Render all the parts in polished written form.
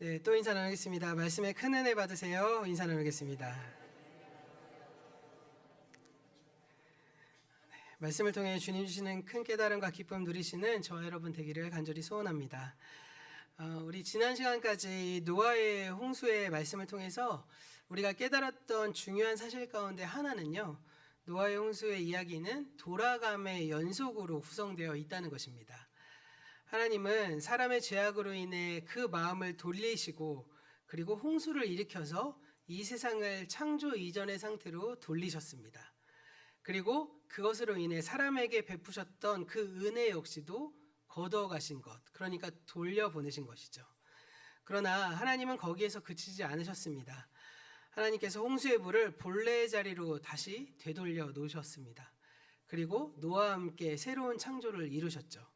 네, 또 인사 나누겠습니다. 말씀에 큰 은혜 받으세요. 인사 나누겠습니다. 말씀을 통해 주님 주시는 큰 깨달음과 기쁨 누리시는 저와 여러분 되기를 간절히 소원합니다. 우리 지난 시간까지 노아의 홍수의 말씀을 통해서 우리가 깨달았던 중요한 사실 가운데 하나는요, 노아의 홍수의 이야기는 돌아감의 연속으로 구성되어 있다는 것입니다. 하나님은 사람의 죄악으로 인해 그 마음을 돌리시고 그리고 홍수를 일으켜서 이 세상을 창조 이전의 상태로 돌리셨습니다. 그리고 그것으로 인해 사람에게 베푸셨던 그 은혜 역시도 거둬가신 것, 그러니까 돌려보내신 것이죠. 그러나 하나님은 거기에서 그치지 않으셨습니다. 하나님께서 홍수의 물을 본래의 자리로 다시 되돌려 놓으셨습니다. 그리고 노아와 함께 새로운 창조를 이루셨죠.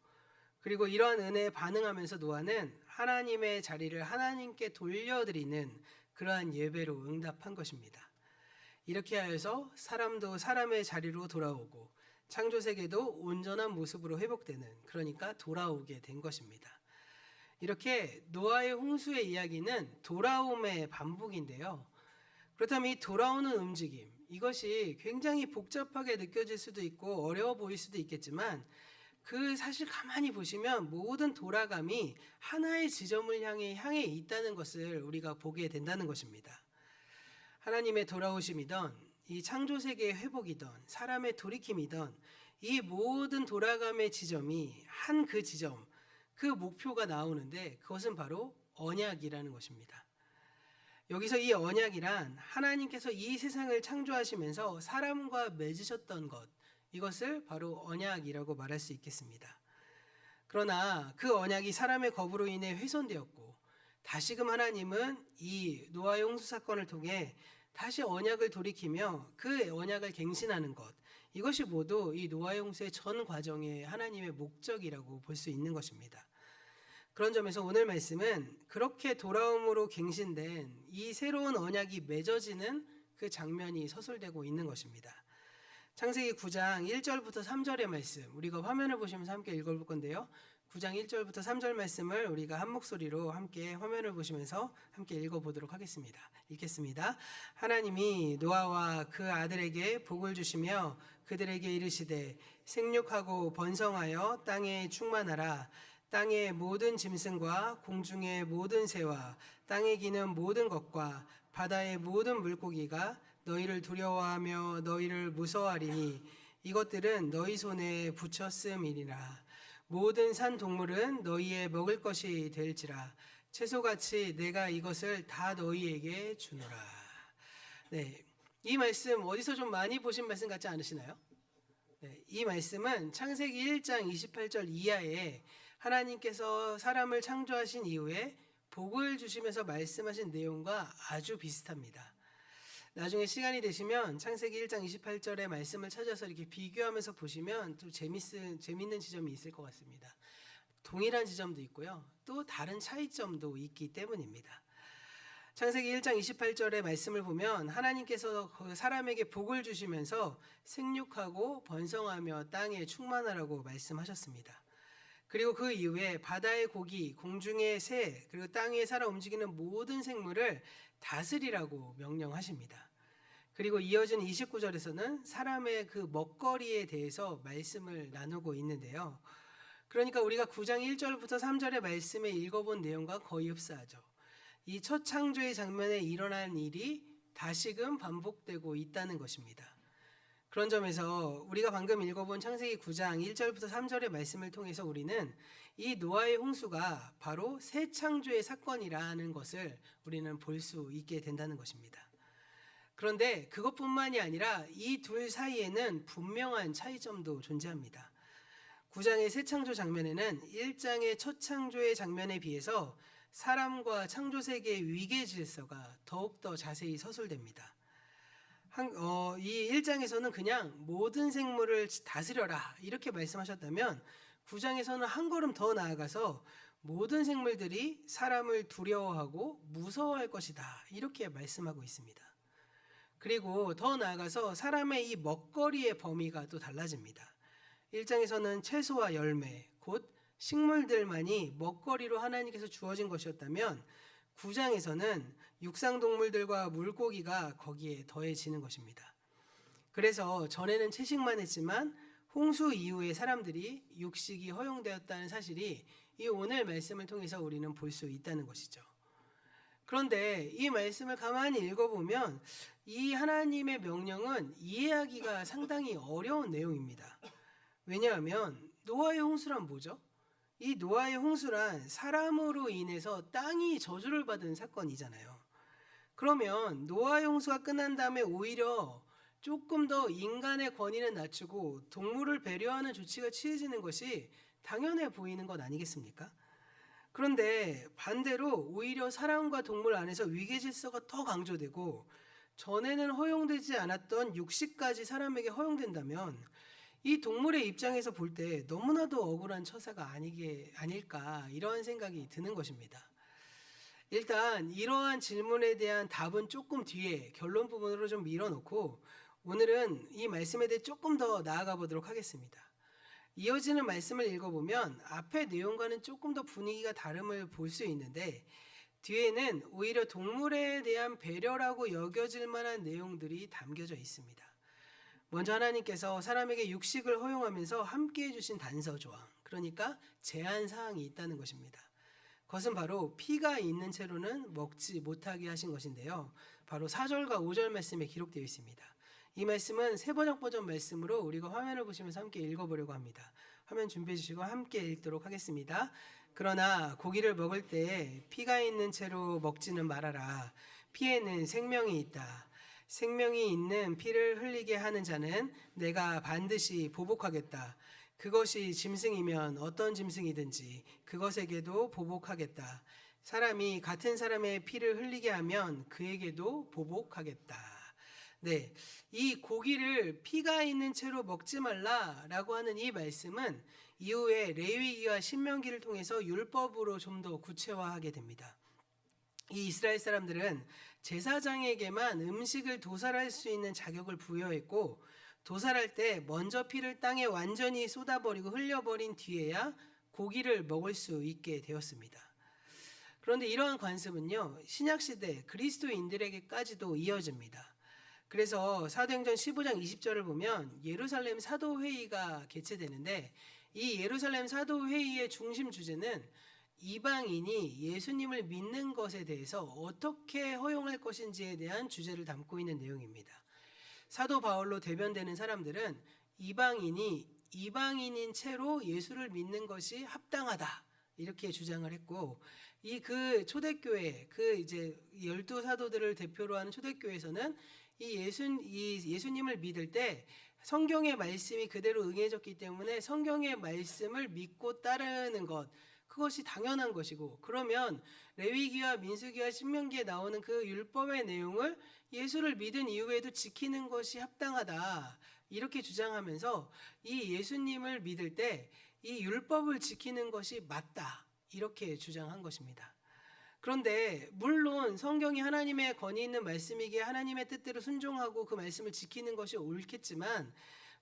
그리고 이러한 은혜에 반응하면서 노아는 하나님의 자리를 하나님께 돌려드리는 그러한 예배로 응답한 것입니다. 이렇게 하여서 사람도 사람의 자리로 돌아오고 창조세계도 온전한 모습으로 회복되는, 그러니까 돌아오게 된 것입니다. 이렇게 노아의 홍수의 이야기는 돌아옴의 반복인데요. 그렇다면 이 돌아오는 움직임, 이것이 굉장히 복잡하게 느껴질 수도 있고 어려워 보일 수도 있겠지만 그 사실 가만히 보시면 모든 돌아감이 하나의 지점을 향해 있다는 것을 우리가 보게 된다는 것입니다. 하나님의 돌아오심이던 이 창조세계의 회복이던 사람의 돌이킴이던 이 모든 돌아감의 지점이 한 그 지점, 그 목표가 나오는데 그것은 바로 언약이라는 것입니다. 여기서 이 언약이란 하나님께서 이 세상을 창조하시면서 사람과 맺으셨던 것, 이것을 바로 언약이라고 말할 수 있겠습니다. 그러나 그 언약이 사람의 거부로 인해 훼손되었고 다시금 하나님은 이 노아의 홍수 사건을 통해 다시 언약을 돌이키며 그 언약을 갱신하는 것, 이것이 모두 이 노아의 홍수의 전 과정의 하나님의 목적이라고 볼 수 있는 것입니다. 그런 점에서 오늘 말씀은 그렇게 돌아옴으로 갱신된 이 새로운 언약이 맺어지는 그 장면이 서술되고 있는 것입니다. 창세기 9장 1절부터 3절의 말씀, 우리가 화면을 보시면서 함께 읽어볼 건데요. 9장 1절부터 3절 말씀을 우리가 한 목소리로 함께 화면을 보시면서 함께 읽어보도록 하겠습니다. 읽겠습니다. 하나님이 노아와 그 아들에게 복을 주시며 그들에게 이르시되 생육하고 번성하여 땅에 충만하라. 땅의 모든 짐승과 공중의 모든 새와 땅에 기는 모든 것과 바다의 모든 물고기가 너희를 두려워하며 너희를 무서워하리니 이것들은 너희 손에 붙였음이니라. 모든 산 동물은 너희의 먹을 것이 될지라. 채소같이 내가 이것을 다 너희에게 주노라. 네, 이 말씀 어디서 좀 많이 보신 말씀 같지 않으시나요? 네, 이 말씀은 창세기 1장 28절 이하에 하나님께서 사람을 창조하신 이후에 복을 주시면서 말씀하신 내용과 아주 비슷합니다. 나중에 시간이 되시면 창세기 1장 28절의 말씀을 찾아서 이렇게 비교하면서 보시면 또 재밌는 지점이 있을 것 같습니다. 동일한 지점도 있고요, 또 다른 차이점도 있기 때문입니다. 창세기 1장 28절의 말씀을 보면 하나님께서 사람에게 복을 주시면서 생육하고 번성하며 땅에 충만하라고 말씀하셨습니다. 그리고 그 이후에 바다의 고기, 공중의 새, 그리고 땅 위에 살아 움직이는 모든 생물을 다스리라고 명령하십니다. 그리고 이어진 29절에서는 사람의 그 먹거리에 대해서 말씀을 나누고 있는데요. 그러니까 우리가 9장 1절부터 3절의 말씀에 읽어본 내용과 거의 흡사하죠. 이 첫 창조의 장면에 일어난 일이 다시금 반복되고 있다는 것입니다. 그런 점에서 우리가 방금 읽어본 창세기 9장 1절부터 3절의 말씀을 통해서 우리는 이 노아의 홍수가 바로 새 창조의 사건이라는 것을 우리는 볼 수 있게 된다는 것입니다. 그런데 그것뿐만이 아니라 이 둘 사이에는 분명한 차이점도 존재합니다. 9장의 새 창조 장면에는 1장의 첫 창조의 장면에 비해서 사람과 창조세계의 위계 질서가 더욱더 자세히 서술됩니다. 이 1장에서는 그냥 모든 생물을 다스려라 이렇게 말씀하셨다면 9장에서는 한 걸음 더 나아가서 모든 생물들이 사람을 두려워하고 무서워할 것이다 이렇게 말씀하고 있습니다. 그리고 더 나아가서 사람의 이 먹거리의 범위가 또 달라집니다. 1장에서는 채소와 열매, 곧 식물들만이 먹거리로 하나님께서 주어진 것이었다면 9장에서는 육상 동물들과 물고기가 거기에 더해지는 것입니다. 그래서 전에는 채식만 했지만 홍수 이후에 사람들이 육식이 허용되었다는 사실이 이 오늘 말씀을 통해서 우리는 볼 수 있다는 것이죠. 그런데 이 말씀을 가만히 읽어보면 이 하나님의 명령은 이해하기가 상당히 어려운 내용입니다. 왜냐하면 노아의 홍수란 뭐죠? 이 노아의 홍수란 사람으로 인해서 땅이 저주를 받은 사건이잖아요. 그러면 노아의 홍수가 끝난 다음에 오히려 조금 더 인간의 권위는 낮추고 동물을 배려하는 조치가 취해지는 것이 당연해 보이는 것 아니겠습니까? 그런데 반대로 오히려 사람과 동물 안에서 위계 질서가 더 강조되고 전에는 허용되지 않았던 육식까지 사람에게 허용된다면 이 동물의 입장에서 볼 때 너무나도 억울한 처사가 아닐까 이런 생각이 드는 것입니다. 일단 이러한 질문에 대한 답은 조금 뒤에 결론 부분으로 좀 밀어놓고 오늘은 이 말씀에 대해 조금 더 나아가 보도록 하겠습니다. 이어지는 말씀을 읽어보면 앞의 내용과는 조금 더 분위기가 다름을 볼 수 있는데 뒤에는 오히려 동물에 대한 배려라고 여겨질 만한 내용들이 담겨져 있습니다. 먼저 하나님께서 사람에게 육식을 허용하면서 함께 해주신 단서 조항, 그러니까 제한 사항이 있다는 것입니다. 그것은 바로 피가 있는 채로는 먹지 못하게 하신 것인데요. 바로 4절과 5절 말씀에 기록되어 있습니다. 이 말씀은 세번역 버전 말씀으로 우리가 화면을 보시면서 함께 읽어보려고 합니다. 화면 준비해 주시고 함께 읽도록 하겠습니다. 그러나 고기를 먹을 때 피가 있는 채로 먹지는 말아라. 피에는 생명이 있다. 생명이 있는 피를 흘리게 하는 자는 내가 반드시 보복하겠다. 그것이 짐승이면 어떤 짐승이든지 그것에게도 보복하겠다. 사람이 같은 사람의 피를 흘리게 하면 그에게도 보복하겠다. 네, 이 고기를 피가 있는 채로 먹지 말라라고 하는 이 말씀은 이후에 레위기와 신명기를 통해서 율법으로 좀 더 구체화하게 됩니다. 이 이스라엘 사람들은 제사장에게만 음식을 도살할 수 있는 자격을 부여했고 도살할 때 먼저 피를 땅에 완전히 쏟아버리고 흘려버린 뒤에야 고기를 먹을 수 있게 되었습니다. 그런데 이러한 관습은요, 신약시대 그리스도인들에게까지도 이어집니다. 그래서 사도행전 15장 20절을 보면 예루살렘 사도회의가 개최되는데 이 예루살렘 사도회의의 중심 주제는 이방인이 예수님을 믿는 것에 대해서 어떻게 허용할 것인지에 대한 주제를 담고 있는 내용입니다. 사도 바울로 대변되는 사람들은 이방인인 채로 예수를 믿는 것이 합당하다 이렇게 주장을 했고 이 그 초대교회 이제 12사도들을 대표로 하는 초대교회에서는 이 예수님을 믿을 때 성경의 말씀이 그대로 응해졌기 때문에 성경의 말씀을 믿고 따르는 것 그것이 당연한 것이고 그러면 레위기와 민수기와 신명기에 나오는 그 율법의 내용을 예수를 믿은 이후에도 지키는 것이 합당하다 이렇게 주장하면서 이 예수님을 믿을 때 이 율법을 지키는 것이 맞다 이렇게 주장한 것입니다. 그런데 물론 성경이 하나님의 권위 있는 말씀이기에 하나님의 뜻대로 순종하고 그 말씀을 지키는 것이 옳겠지만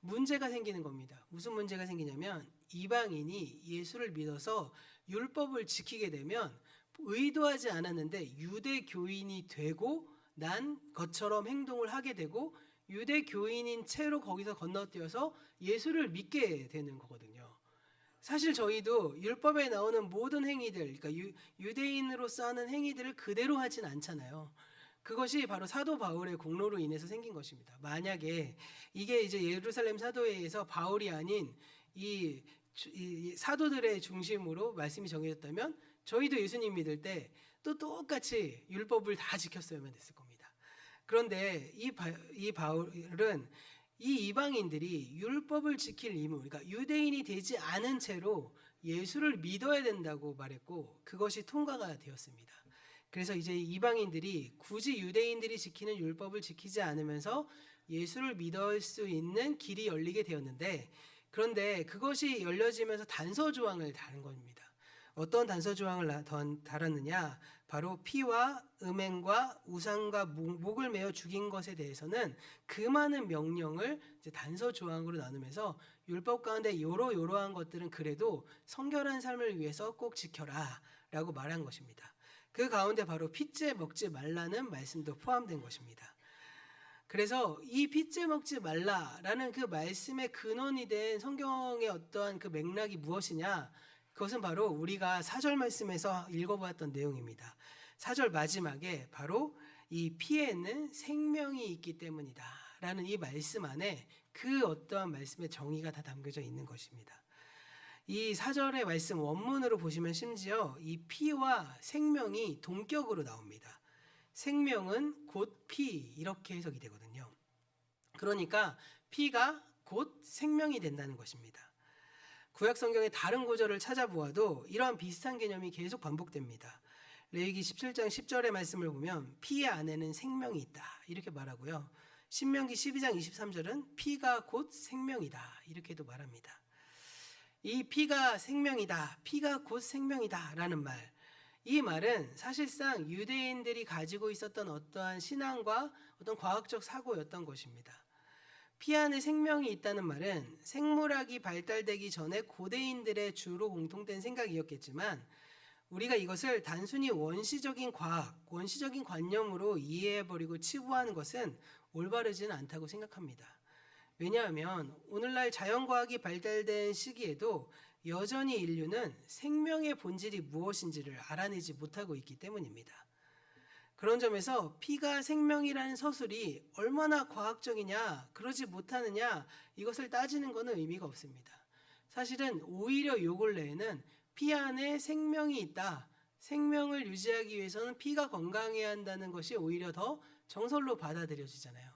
문제가 생기는 겁니다. 무슨 문제가 생기냐면 이방인이 예수를 믿어서 율법을 지키게 되면 의도하지 않았는데 유대교인이 되고 난 것처럼 행동을 하게 되고 유대교인인 채로 거기서 건너뛰어서 예수를 믿게 되는 거거든요. 사실 저희도 율법에 나오는 모든 행위들, 그러니까 유대인으로서 하는 행위들을 그대로 하진 않잖아요. 그것이 바로 사도 바울의 공로로 인해서 생긴 것입니다. 만약에 이게 이제 예루살렘 사도회에서 바울이 아닌 이 사도들의 중심으로 말씀이 정해졌다면 저희도 예수님 믿을 때 또 똑같이 율법을 다 지켰어야만 됐을 겁니다. 그런데 이 바울은 이 이방인들이 율법을 지킬 의무, 그러니까 유대인이 되지 않은 채로 예수를 믿어야 된다고 말했고 그것이 통과가 되었습니다. 그래서 이제 이방인들이 굳이 유대인들이 지키는 율법을 지키지 않으면서 예수를 믿을 수 있는 길이 열리게 되었는데 그런데 그것이 열려지면서 단서 조항을 다른 겁니다. 어떤 단서 조항을 달았느냐? 바로 피와 음행과 우상과 목을 메어 죽인 것에 대해서는 그 많은 명령을 이제 단서 조항으로 나누면서 율법 가운데 요러한 것들은 그래도 성결한 삶을 위해서 꼭 지켜라 라고 말한 것입니다. 그 가운데 바로 핏째 먹지 말라는 말씀도 포함된 것입니다. 그래서 이 핏째 먹지 말라라는 그 말씀의 근원이 된 성경의 어떠한 그 맥락이 무엇이냐? 그것은 바로 우리가 4절 말씀에서 읽어보았던 내용입니다. 4절 마지막에 바로 이 피에는 생명이 있기 때문이다 라는 이 말씀 안에 그 어떠한 말씀의 정의가 다 담겨져 있는 것입니다. 이 4절의 말씀 원문으로 보시면 심지어 이 피와 생명이 동격으로 나옵니다. 생명은 곧 피 이렇게 해석이 되거든요. 그러니까 피가 곧 생명이 된다는 것입니다. 구약 성경의 다른 구절을 찾아보아도 이러한 비슷한 개념이 계속 반복됩니다. 레위기 17장 10절의 말씀을 보면 피의 안에는 생명이 있다 이렇게 말하고요. 신명기 12장 23절은 피가 곧 생명이다 이렇게도 말합니다. 이 피가 생명이다, 피가 곧 생명이다 라는 말, 이 말은 사실상 유대인들이 가지고 있었던 어떠한 신앙과 어떤 과학적 사고였던 것입니다. 피 안에 생명이 있다는 말은 생물학이 발달되기 전에 고대인들의 주로 공통된 생각이었겠지만 우리가 이것을 단순히 원시적인 과학, 원시적인 관념으로 이해해버리고 치부하는 것은 올바르지는 않다고 생각합니다. 왜냐하면 오늘날 자연과학이 발달된 시기에도 여전히 인류는 생명의 본질이 무엇인지를 알아내지 못하고 있기 때문입니다. 그런 점에서 피가 생명이라는 서술이 얼마나 과학적이냐, 그러지 못하느냐 이것을 따지는 것은 의미가 없습니다. 사실은 오히려 요 근래에는 피 안에 생명이 있다, 생명을 유지하기 위해서는 피가 건강해야 한다는 것이 오히려 더 정설로 받아들여지잖아요.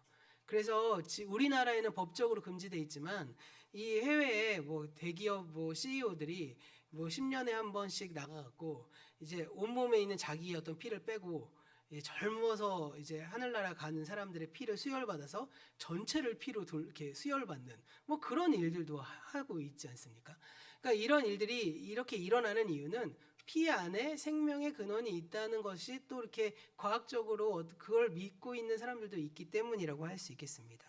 그래서 우리나라에는 법적으로 금지되어 있지만 이 해외에 대기업 CEO들이 10년에 한 번씩 나가갖고 이제 온몸에 있는 자기의 어떤 피를 빼고 젊어서 이제 하늘나라 가는 사람들의 피를 수혈받아서 전체를 피로 이렇게 수혈받는 그런 일들도 하고 있지 않습니까? 그러니까 이런 일들이 이렇게 일어나는 이유는 피 안에 생명의 근원이 있다는 것이 또 이렇게 과학적으로 그걸 믿고 있는 사람들도 있기 때문이라고 할 수 있겠습니다.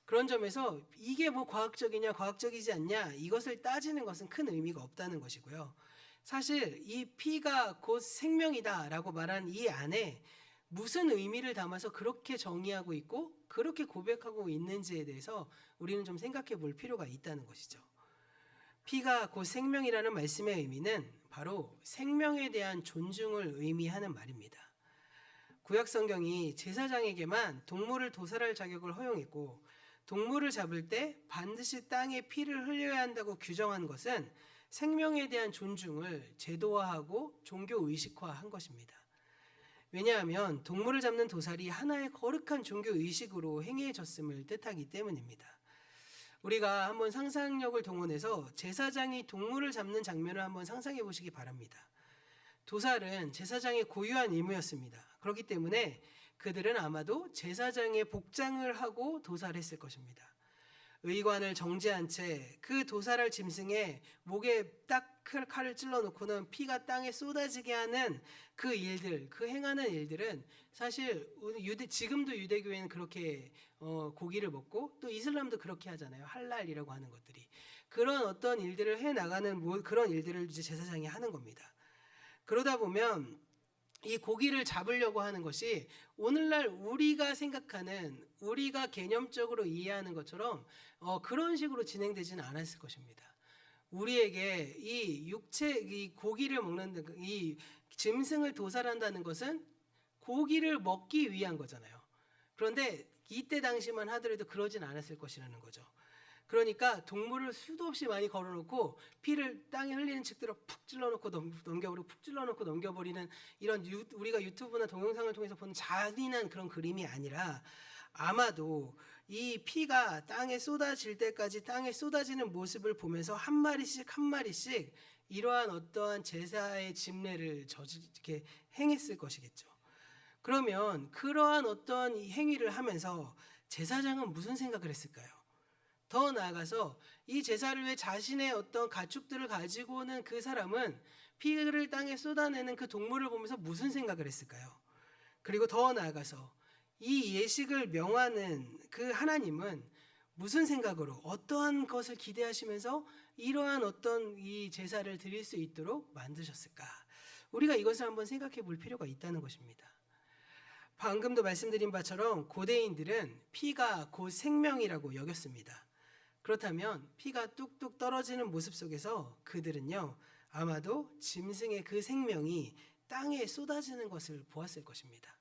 그런 점에서 이게 과학적이냐 과학적이지 않냐 이것을 따지는 것은 큰 의미가 없다는 것이고요. 사실 이 피가 곧 생명이다라고 말한 이 안에 무슨 의미를 담아서 그렇게 정의하고 있고 그렇게 고백하고 있는지에 대해서 우리는 좀 생각해 볼 필요가 있다는 것이죠. 피가 곧 생명이라는 말씀의 의미는 바로 생명에 대한 존중을 의미하는 말입니다. 구약 성경이 제사장에게만 동물을 도살할 자격을 허용했고 동물을 잡을 때 반드시 땅에 피를 흘려야 한다고 규정한 것은 생명에 대한 존중을 제도화하고 종교 의식화한 것입니다. 왜냐하면 동물을 잡는 도살이 하나의 거룩한 종교 의식으로 행해졌음을 뜻하기 때문입니다. 우리가 한번 상상력을 동원해서 제사장이 동물을 잡는 장면을 한번 상상해 보시기 바랍니다. 도살은 제사장의 고유한 임무였습니다. 그렇기 때문에 그들은 아마도 제사장의 복장을 하고 도살했을 것입니다. 의관을 정지한 채 그 도살할 짐승의 목에 딱 칼을 찔러 놓고는 피가 땅에 쏟아지게 하는 그 일들, 그 행하는 일들은 사실 지금도 유대교회는 그렇게 고기를 먹고 또 이슬람도 그렇게 하잖아요. 할랄이라고 하는 것들이. 그런 어떤 일들을 해 나가는 그런 일들을 이제 제사장이 하는 겁니다. 그러다 보면 이 고기를 잡으려고 하는 것이 오늘날 우리가 생각하는 우리가 개념적으로 이해하는 것처럼 그런 식으로 진행되지는 않았을 것입니다. 우리에게 이 고기를 먹는 이 짐승을 도살한다는 것은 고기를 먹기 위한 거잖아요. 그런데 이때 당시만 하더라도 그러진 않았을 것이라는 거죠. 그러니까 동물을 수도 없이 많이 걸어놓고 피를 땅에 흘리는 측대로 푹 찔러놓고 넘겨버리고 푹 찔러놓고 넘겨버리는 이런 우리가 유튜브나 동영상을 통해서 보는 잔인한 그런 그림이 아니라 아마도 이 피가 땅에 쏟아질 때까지 땅에 쏟아지는 모습을 보면서 한 마리씩 한 마리씩 이러한 어떠한 제사의 집례를 이렇게 행했을 것이겠죠. 그러면 그러한 어떠한 행위를 하면서 제사장은 무슨 생각을 했을까요? 더 나아가서 이 제사를 위해 자신의 어떤 가축들을 가지고 오는 그 사람은 피를 땅에 쏟아내는 그 동물을 보면서 무슨 생각을 했을까요? 그리고 더 나아가서 이 예식을 명하는 그 하나님은 무슨 생각으로 어떠한 것을 기대하시면서 이러한 어떤 이 제사를 드릴 수 있도록 만드셨을까? 우리가 이것을 한번 생각해 볼 필요가 있다는 것입니다. 방금도 말씀드린 바처럼 고대인들은 피가 곧 생명이라고 여겼습니다. 그렇다면 피가 뚝뚝 떨어지는 모습 속에서 그들은요, 아마도 짐승의 그 생명이 땅에 쏟아지는 것을 보았을 것입니다.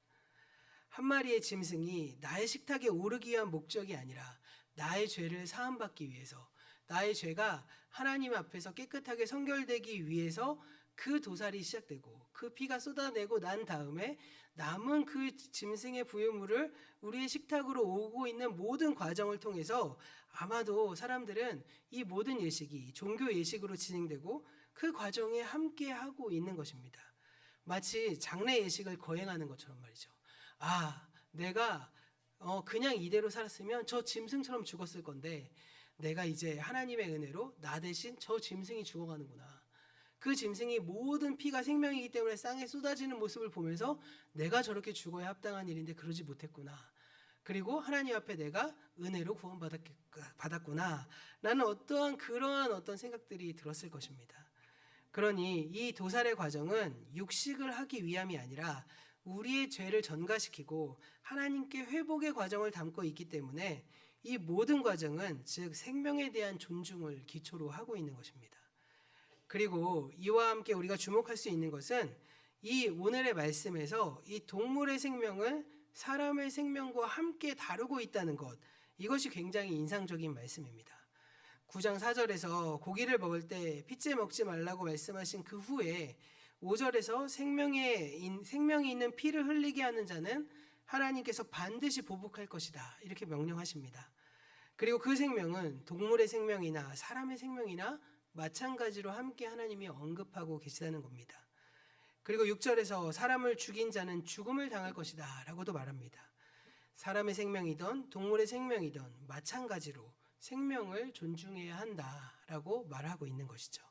한 마리의 짐승이 나의 식탁에 오르기 위한 목적이 아니라 나의 죄를 사함받기 위해서, 나의 죄가 하나님 앞에서 깨끗하게 성결되기 위해서 그 도살이 시작되고 그 피가 쏟아내고 난 다음에 남은 그 짐승의 부유물을 우리의 식탁으로 오고 있는 모든 과정을 통해서 아마도 사람들은 이 모든 예식이 종교 예식으로 진행되고 그 과정에 함께 하고 있는 것입니다. 마치 장례 예식을 거행하는 것처럼 말이죠. 내가 그냥 이대로 살았으면 저 짐승처럼 죽었을 건데 내가 이제 하나님의 은혜로 나 대신 저 짐승이 죽어가는구나. 그 짐승이 모든 피가 생명이기 때문에 땅에 쏟아지는 모습을 보면서 내가 저렇게 죽어야 합당한 일인데 그러지 못했구나. 그리고 하나님 앞에 내가 은혜로 구원받았구나. 라는 그러한 어떤 생각들이 들었을 것입니다. 그러니 이 도살의 과정은 육식을 하기 위함이 아니라 우리의 죄를 전가시키고 하나님께 회복의 과정을 담고 있기 때문에 이 모든 과정은 즉 생명에 대한 존중을 기초로 하고 있는 것입니다. 그리고 이와 함께 우리가 주목할 수 있는 것은 이 오늘의 말씀에서 이 동물의 생명을 사람의 생명과 함께 다루고 있다는 것, 이것이 굉장히 인상적인 말씀입니다. 9장 4절에서 고기를 먹을 때 핏째 먹지 말라고 말씀하신 그 후에 5절에서 생명이 있는 피를 흘리게 하는 자는 하나님께서 반드시 보복할 것이다, 이렇게 명령하십니다. 그리고 그 생명은 동물의 생명이나 사람의 생명이나 마찬가지로 함께 하나님이 언급하고 계시다는 겁니다. 그리고 6절에서 사람을 죽인 자는 죽음을 당할 것이다 라고도 말합니다. 사람의 생명이든 동물의 생명이든 마찬가지로 생명을 존중해야 한다라고 말하고 있는 것이죠.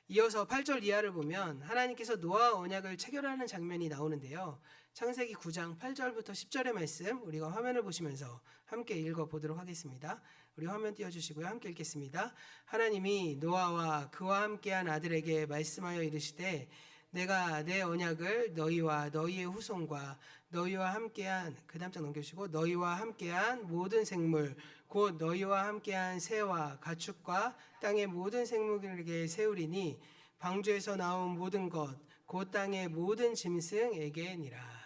이어서 8절 이하를 보면 하나님께서 노아와 언약을 체결하는 장면이 나오는데요. 창세기 9장 8절부터 10절의 말씀 우리가 화면을 보시면서 함께 읽어보도록 하겠습니다. 우리 화면 띄워주시고요. 함께 읽겠습니다. 하나님이 노아와 그와 함께한 아들에게 말씀하여 이르시되 내가 내 언약을 너희와 너희의 후손과 너희와 함께한 그 다음 장 넘겨주시고 너희와 함께한 모든 생물 곧 너희와 함께한 새와 가축과 땅의 모든 생물에게 세우리니 방주에서 나온 모든 것 곧 땅의 모든 짐승에게니라.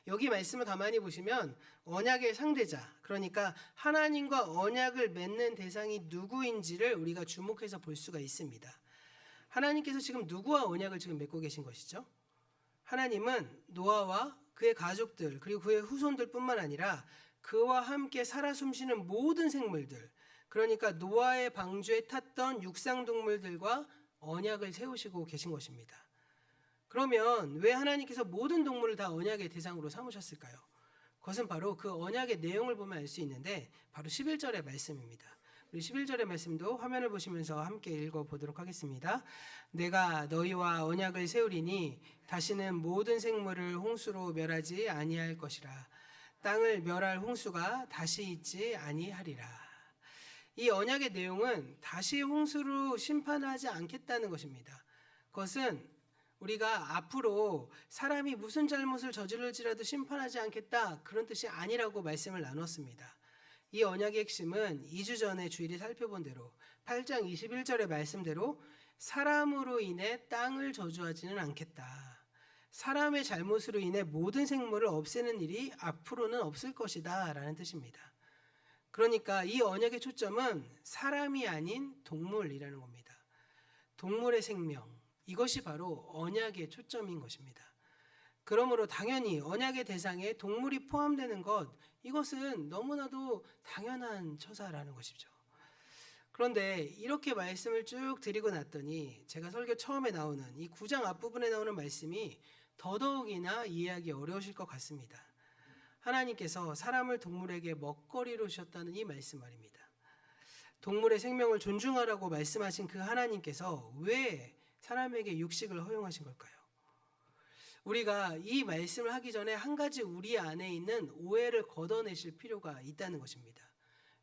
여기 말씀을 가만히 보시면 언약의 상대자, 그러니까 하나님과 언약을 맺는 대상이 누구인지를 우리가 주목해서 볼 수가 있습니다. 하나님께서 지금 누구와 언약을 지금 맺고 계신 것이죠? 하나님은 노아와 그의 가족들 그리고 그의 후손들뿐만 아니라 그와 함께 살아 숨쉬는 모든 생물들, 그러니까 노아의 방주에 탔던 육상동물들과 언약을 세우시고 계신 것입니다. 그러면 왜 하나님께서 모든 동물을 다 언약의 대상으로 삼으셨을까요? 그것은 바로 그 언약의 내용을 보면 알 수 있는데 바로 11절의 말씀입니다. 우리 11절의 말씀도 화면을 보시면서 함께 읽어보도록 하겠습니다. 내가 너희와 언약을 세우리니 다시는 모든 생물을 홍수로 멸하지 아니할 것이라. 땅을 멸할 홍수가 다시 있지 아니하리라. 이 언약의 내용은 다시 홍수로 심판하지 않겠다는 것입니다. 그것은 우리가 앞으로 사람이 무슨 잘못을 저질렀지라도 심판하지 않겠다, 그런 뜻이 아니라고 말씀을 나눴습니다. 이 언약의 핵심은 2주 전에 주일에 살펴본 대로 8장 21절의 말씀대로 사람으로 인해 땅을 저주하지는 않겠다. 사람의 잘못으로 인해 모든 생물을 없애는 일이 앞으로는 없을 것이다 라는 뜻입니다. 그러니까 이 언약의 초점은 사람이 아닌 동물이라는 겁니다. 동물의 생명, 이것이 바로 언약의 초점인 것입니다. 그러므로 당연히 언약의 대상에 동물이 포함되는 것, 이것은 너무나도 당연한 처사라는 것이죠. 그런데 이렇게 말씀을 쭉 드리고 났더니 제가 설교 처음에 나오는 이 9장 앞부분에 나오는 말씀이 더더욱이나 이해하기 어려우실 것 같습니다. 하나님께서 사람을 동물에게 먹거리로 주셨다는 이 말씀 말입니다. 동물의 생명을 존중하라고 말씀하신 그 하나님께서 왜 사람에게 육식을 허용하신 걸까요? 우리가 이 말씀을 하기 전에 한 가지 우리 안에 있는 오해를 걷어내실 필요가 있다는 것입니다.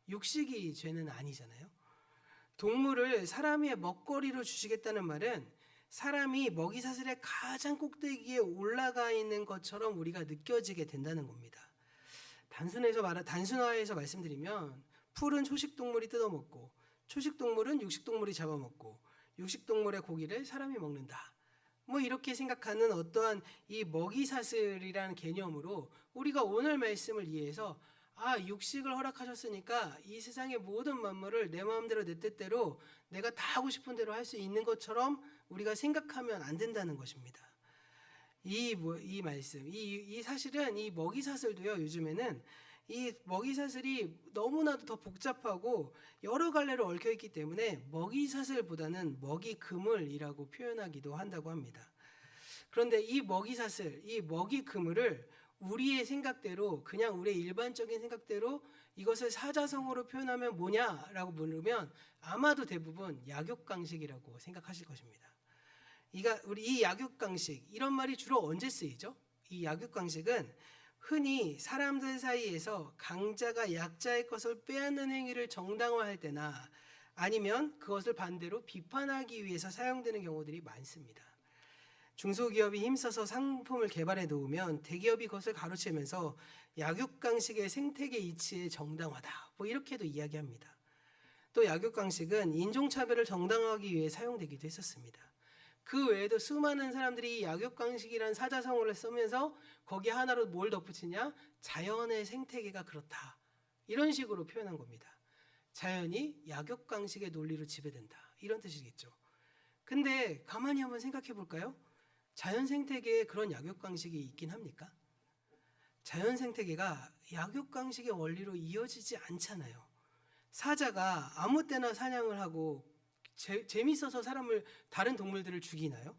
육식이 죄는 아니잖아요. 동물을 사람의 먹거리로 주시겠다는 말은 사람이 먹이사슬의 가장 꼭대기에 올라가 있는 것처럼 우리가 느껴지게 된다는 겁니다. 단순화해서 말씀드리면 풀은 초식동물이 뜯어먹고 초식동물은 육식동물이 잡아먹고 육식동물의 고기를 사람이 먹는다. 뭐 이렇게 생각하는 어떠한 이 먹이사슬이라는 개념으로 우리가 오늘 말씀을 이해해서 육식을 허락하셨으니까 이 세상의 모든 만물을 내 마음대로 내 뜻대로 내가 다 하고 싶은 대로 할 수 있는 것처럼 우리가 생각하면 안 된다는 것입니다. 이 말씀, 이 사실은 이 먹이사슬도요, 요즘에는 이 먹이사슬이 너무나도 더 복잡하고 여러 갈래로 얽혀있기 때문에 먹이사슬보다는 먹이그물이라고 표현하기도 한다고 합니다. 그런데 이 먹이사슬, 이 먹이그물을 우리의 생각대로, 그냥 우리의 일반적인 생각대로 이것을 사자성어로 표현하면 뭐냐라고 물으면 아마도 대부분 약육강식이라고 생각하실 것입니다. 우리 이 약육강식, 이런 말이 주로 언제 쓰이죠? 이 약육강식은 흔히 사람들 사이에서 강자가 약자의 것을 빼앗는 행위를 정당화할 때나 아니면 그것을 반대로 비판하기 위해서 사용되는 경우들이 많습니다. 중소기업이 힘써서 상품을 개발해 놓으면 대기업이 그것을 가로채면서 약육강식의 생태계 이치의 정당화다, 뭐 이렇게도 이야기합니다. 또 약육강식은 인종차별을 정당화하기 위해 사용되기도 했었습니다. 그 외에도 수많은 사람들이 약육강식이라는 사자성어를 쓰면서 거기 하나로 뭘 덧붙이냐? 자연의 생태계가 그렇다, 이런 식으로 표현한 겁니다. 자연이 약육강식의 논리로 지배된다, 이런 뜻이겠죠. 근데 가만히 한번 생각해 볼까요? 자연 생태계에 그런 약육강식이 있긴 합니까? 자연 생태계가 약육강식의 원리로 이어지지 않잖아요. 사자가 아무 때나 사냥을 하고 재밌어서 다른 동물들을 죽이나요?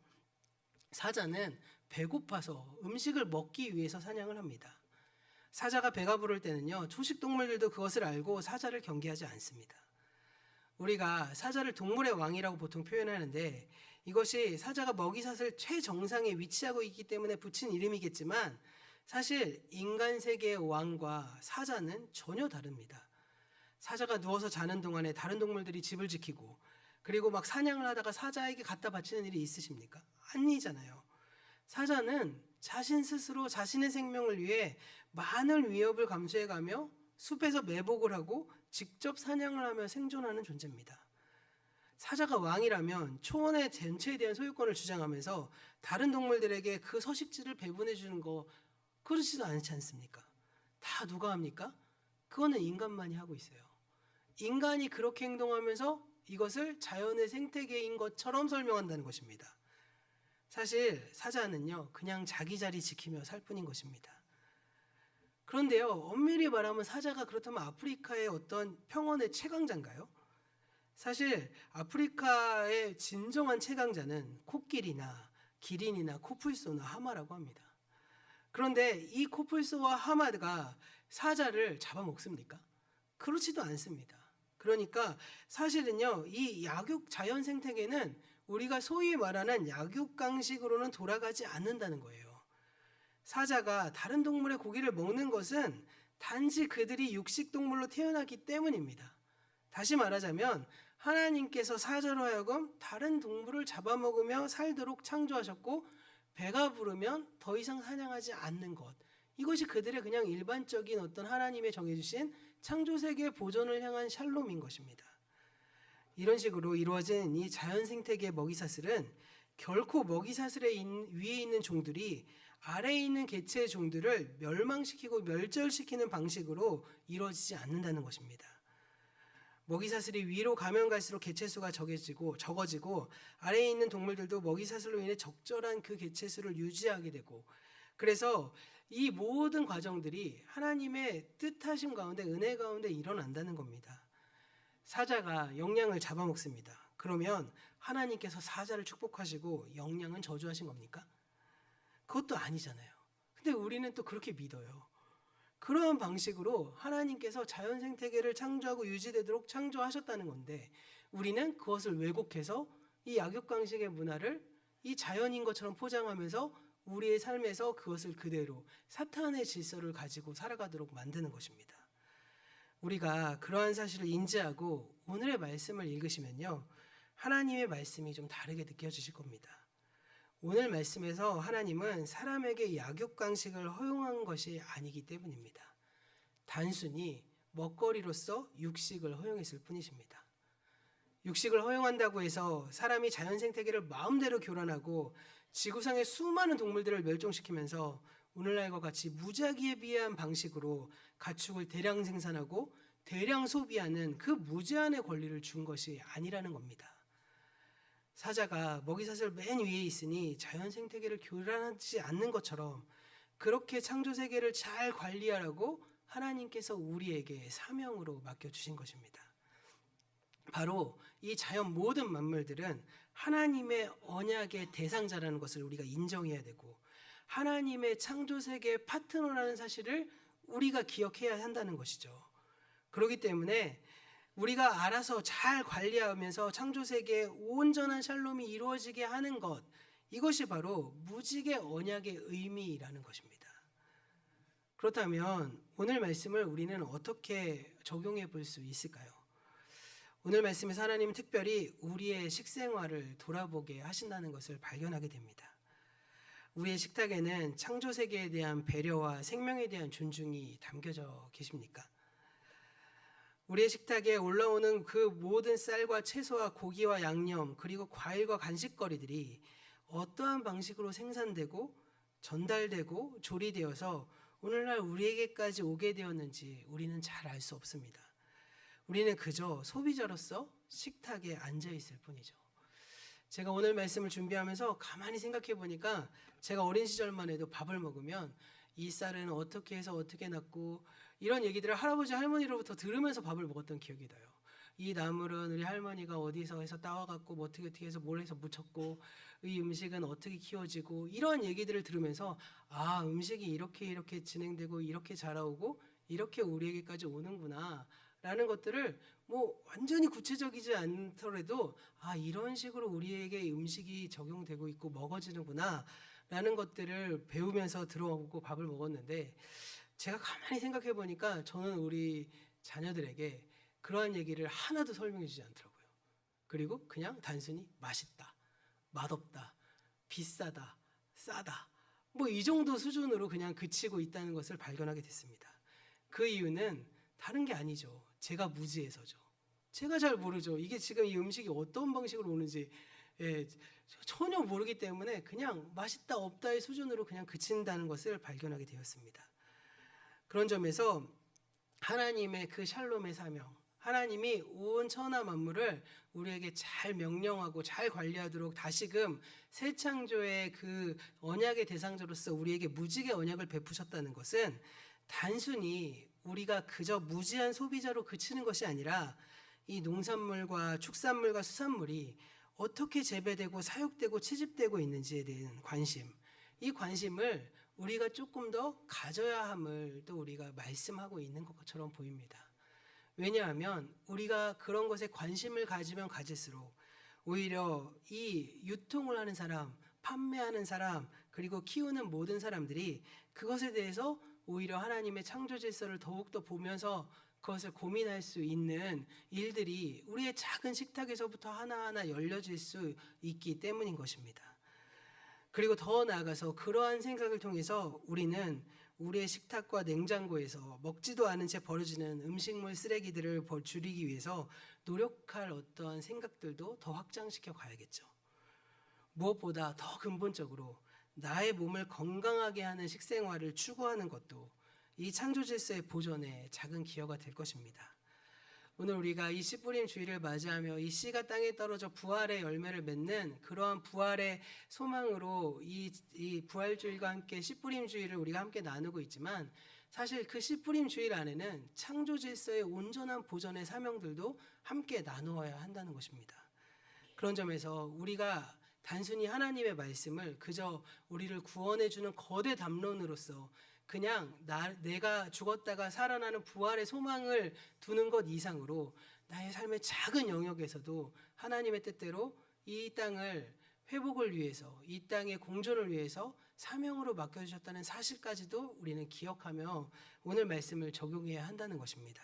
사자는 배고파서 음식을 먹기 위해서 사냥을 합니다. 사자가 배가 부를 때는요, 초식 동물들도 그것을 알고 사자를 경계하지 않습니다. 우리가 사자를 동물의 왕이라고 보통 표현하는데 이것이 사자가 먹이사슬 최정상에 위치하고 있기 때문에 붙인 이름이겠지만 사실 인간 세계의 왕과 사자는 전혀 다릅니다. 사자가 누워서 자는 동안에 다른 동물들이 집을 지키고 그리고 막 사냥을 하다가 사자에게 갖다 바치는 일이 있으십니까? 아니잖아요. 사자는 자신 스스로 자신의 생명을 위해 많은 위협을 감수해가며 숲에서 매복을 하고 직접 사냥을 하며 생존하는 존재입니다. 사자가 왕이라면 초원의 전체에 대한 소유권을 주장하면서 다른 동물들에게 그 서식지를 배분해 주는 거 그렇지도 않지 않습니까? 다 누가 합니까? 그거는 인간만이 하고 있어요. 인간이 그렇게 행동하면서 이것을 자연의 생태계인 것처럼 설명한다는 것입니다. 사실 사자는요, 그냥 자기 자리 지키며 살 뿐인 것입니다. 그런데요, 엄밀히 말하면 사자가 그렇다면 아프리카의 어떤 평원의 최강자인가요? 사실 아프리카의 진정한 최강자는 코끼리나 기린이나 코뿔소나 하마라고 합니다. 그런데 이 코뿔소와 하마가 사자를 잡아먹습니까? 그렇지도 않습니다. 그러니까 사실은요, 이 약육 자연 생태계는 우리가 소위 말하는 약육강식으로는 돌아가지 않는다는 거예요. 사자가 다른 동물의 고기를 먹는 것은 단지 그들이 육식동물로 태어났기 때문입니다. 다시 말하자면 하나님께서 사자로 하여금 다른 동물을 잡아먹으며 살도록 창조하셨고 배가 부르면 더 이상 사냥하지 않는 것, 이것이 그들의 그냥 일반적인 어떤 하나님의 정해주신 창조세계의 보존을 향한 샬롬인 것입니다. 이런 식으로 이루어진 이 자연 생태계의 먹이사슬은 결코 먹이사슬에 위에 있는 종들이 아래에 있는 개체의 종들을 멸망시키고 멸절시키는 방식으로 이루어지지 않는다는 것입니다. 먹이사슬이 위로 가면 갈수록 개체수가 적어지고 아래에 있는 동물들도 먹이사슬로 인해 적절한 그 개체수를 유지하게 되고, 그래서 이 모든 과정들이 하나님의 뜻하심 가운데 은혜 가운데 일어난다는 겁니다. 사자가 영양을 잡아먹습니다. 그러면 하나님께서 사자를 축복하시고 영양은 저주하신 겁니까? 그것도 아니잖아요. 근데 우리는 또 그렇게 믿어요. 그러한 방식으로 하나님께서 자연 생태계를 창조하고 유지되도록 창조하셨다는 건데 우리는 그것을 왜곡해서 이 약육강식의 문화를 이 자연인 것처럼 포장하면서 우리의 삶에서 그것을 그대로 사탄의 질서를 가지고 살아가도록 만드는 것입니다. 우리가 그러한 사실을 인지하고 오늘의 말씀을 읽으시면요, 하나님의 말씀이 좀 다르게 느껴지실 겁니다. 오늘 말씀에서 하나님은 사람에게 약육강식을 허용한 것이 아니기 때문입니다. 단순히 먹거리로서 육식을 허용했을 뿐이십니다. 육식을 허용한다고 해서 사람이 자연 생태계를 마음대로 교란하고 지구상의 수많은 동물들을 멸종시키면서 오늘날과 같이 무작위에 비한 방식으로 가축을 대량 생산하고 대량 소비하는 그 무제한의 권리를 준 것이 아니라는 겁니다. 사자가 먹이사슬 맨 위에 있으니 자연 생태계를 교란하지 않는 것처럼 그렇게 창조 세계를 잘 관리하라고 하나님께서 우리에게 사명으로 맡겨주신 것입니다. 바로 이 자연 모든 만물들은 하나님의 언약의 대상자라는 것을 우리가 인정해야 되고 하나님의 창조 세계의 파트너라는 사실을 우리가 기억해야 한다는 것이죠. 그렇기 때문에 우리가 알아서 잘 관리하면서 창조 세계의 온전한 샬롬이 이루어지게 하는 것, 이것이 바로 무직의 언약의 의미라는 것입니다. 그렇다면 오늘 말씀을 우리는 어떻게 적용해 볼 수 있을까요? 오늘 말씀에서 하나님은 특별히 우리의 식생활을 돌아보게 하신다는 것을 발견하게 됩니다. 우리의 식탁에는 창조 세계에 대한 배려와 생명에 대한 존중이 담겨져 계십니까? 우리의 식탁에 올라오는 그 모든 쌀과 채소와 고기와 양념 그리고 과일과 간식거리들이 어떠한 방식으로 생산되고 전달되고 조리되어서 오늘날 우리에게까지 오게 되었는지 우리는 잘 알 수 없습니다. 우리는 그저 소비자로서 식탁에 앉아 있을 뿐이죠. 제가 오늘 말씀을 준비하면서 가만히 생각해 보니까 제가 어린 시절만 해도 밥을 먹으면 이 쌀은 어떻게 해서 어떻게 났고 이런 얘기들을 할아버지 할머니로부터 들으면서 밥을 먹었던 기억이 나요. 이 나물은 우리 할머니가 어디서 해서 따와갖고 뭐 어떻게 해서 뭘 해서 무쳤고 이 음식은 어떻게 키워지고 이런 얘기들을 들으면서 아, 음식이 이렇게 진행되고 이렇게 자라오고 이렇게 우리에게까지 오는구나 라는 것들을 뭐 완전히 구체적이지 않더라도 아, 이런 식으로 우리에게 음식이 적용되고 있고 먹어지는구나 라는 것들을 배우면서 들어오고 밥을 먹었는데 제가 가만히 생각해 보니까 저는 우리 자녀들에게 그러한 얘기를 하나도 설명해 주지 않더라고요. 그리고 그냥 단순히 맛있다, 맛없다, 비싸다, 싸다 뭐 이 정도 수준으로 그냥 그치고 있다는 것을 발견하게 됐습니다. 그 이유는 다른 게 아니죠. 제가 무지해서죠. 제가 잘 모르죠. 이게 지금 이 음식이 어떤 방식으로 오는지 전혀 모르기 때문에 그냥 맛있다 없다의 수준으로 그냥 그친다는 것을 발견하게 되었습니다. 그런 점에서 하나님의 그 샬롬의 사명, 하나님이 온 천하 만물을 우리에게 잘 명령하고 잘 관리하도록 다시금 새 창조의 그 언약의 대상자로서 우리에게 무직의 언약을 베푸셨다는 것은 단순히 우리가 그저 무지한 소비자로 그치는 것이 아니라 이 농산물과 축산물과 수산물이 어떻게 재배되고 사육되고 채집되고 있는지에 대한 관심, 이 관심을 우리가 조금 더 가져야 함을 또 우리가 말씀하고 있는 것처럼 보입니다. 왜냐하면 우리가 그런 것에 관심을 가지면 가질수록 오히려 이 유통을 하는 사람, 판매하는 사람, 그리고 키우는 모든 사람들이 그것에 대해서 오히려 하나님의 창조 질서를 더욱더 보면서 그것을 고민할 수 있는 일들이 우리의 작은 식탁에서부터 하나하나 열려질 수 있기 때문인 것입니다. 그리고 더 나아가서 그러한 생각을 통해서 우리는 우리의 식탁과 냉장고에서 먹지도 않은 채 버려지는 음식물 쓰레기들을 줄이기 위해서 노력할 어떠한 생각들도 더 확장시켜 가야겠죠. 무엇보다 더 근본적으로 나의 몸을 건강하게 하는 식생활을 추구하는 것도 이 창조 질서의 보존에 작은 기여가 될 것입니다. 오늘 우리가 이 씨뿌림 주일을 맞이하며 이 씨가 땅에 떨어져 부활의 열매를 맺는 그러한 부활의 소망으로 이 부활주일과 함께 씨뿌림 주일을 우리가 함께 나누고 있지만 사실 그 씨뿌림 주일 안에는 창조 질서의 온전한 보존의 사명들도 함께 나누어야 한다는 것입니다. 그런 점에서 우리가 단순히 하나님의 말씀을 그저 우리를 구원해주는 거대 담론으로서 그냥 내가 죽었다가 살아나는 부활의 소망을 두는 것 이상으로 나의 삶의 작은 영역에서도 하나님의 뜻대로 이 땅을 회복을 위해서 이 땅의 공존을 위해서 사명으로 맡겨주셨다는 사실까지도 우리는 기억하며 오늘 말씀을 적용해야 한다는 것입니다.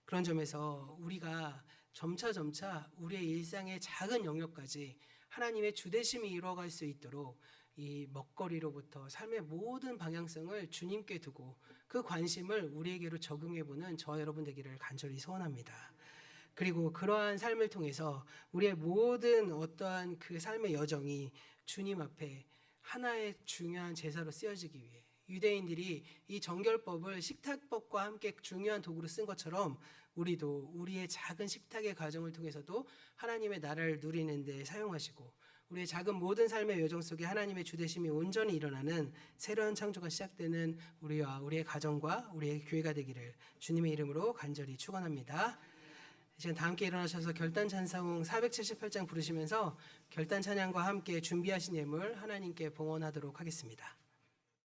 그런 점에서 우리가 점차 우리의 일상의 작은 영역까지 하나님의 주되심이 이루어갈 수 있도록 이 먹거리로부터 삶의 모든 방향성을 주님께 두고 그 관심을 우리에게로 적용해보는 저와 여러분 되기를 간절히 소원합니다. 그리고 그러한 삶을 통해서 우리의 모든 어떠한 그 삶의 여정이 주님 앞에 하나의 중요한 제사로 쓰여지기 위해, 유대인들이 이 정결법을 식탁법과 함께 중요한 도구로 쓴 것처럼 우리도 우리의 작은 식탁의 과정을 통해서도 하나님의 나라를 누리는 데 사용하시고, 우리의 작은 모든 삶의 여정 속에 하나님의 주되심이 온전히 일어나는 새로운 창조가 시작되는 우리와 우리의 가정과 우리의 교회가 되기를 주님의 이름으로 간절히 축원합니다. 이제 다 함께 일어나셔서 결단 찬송 478장 부르시면서 결단 찬양과 함께 준비하신 예물 하나님께 봉헌하도록 하겠습니다.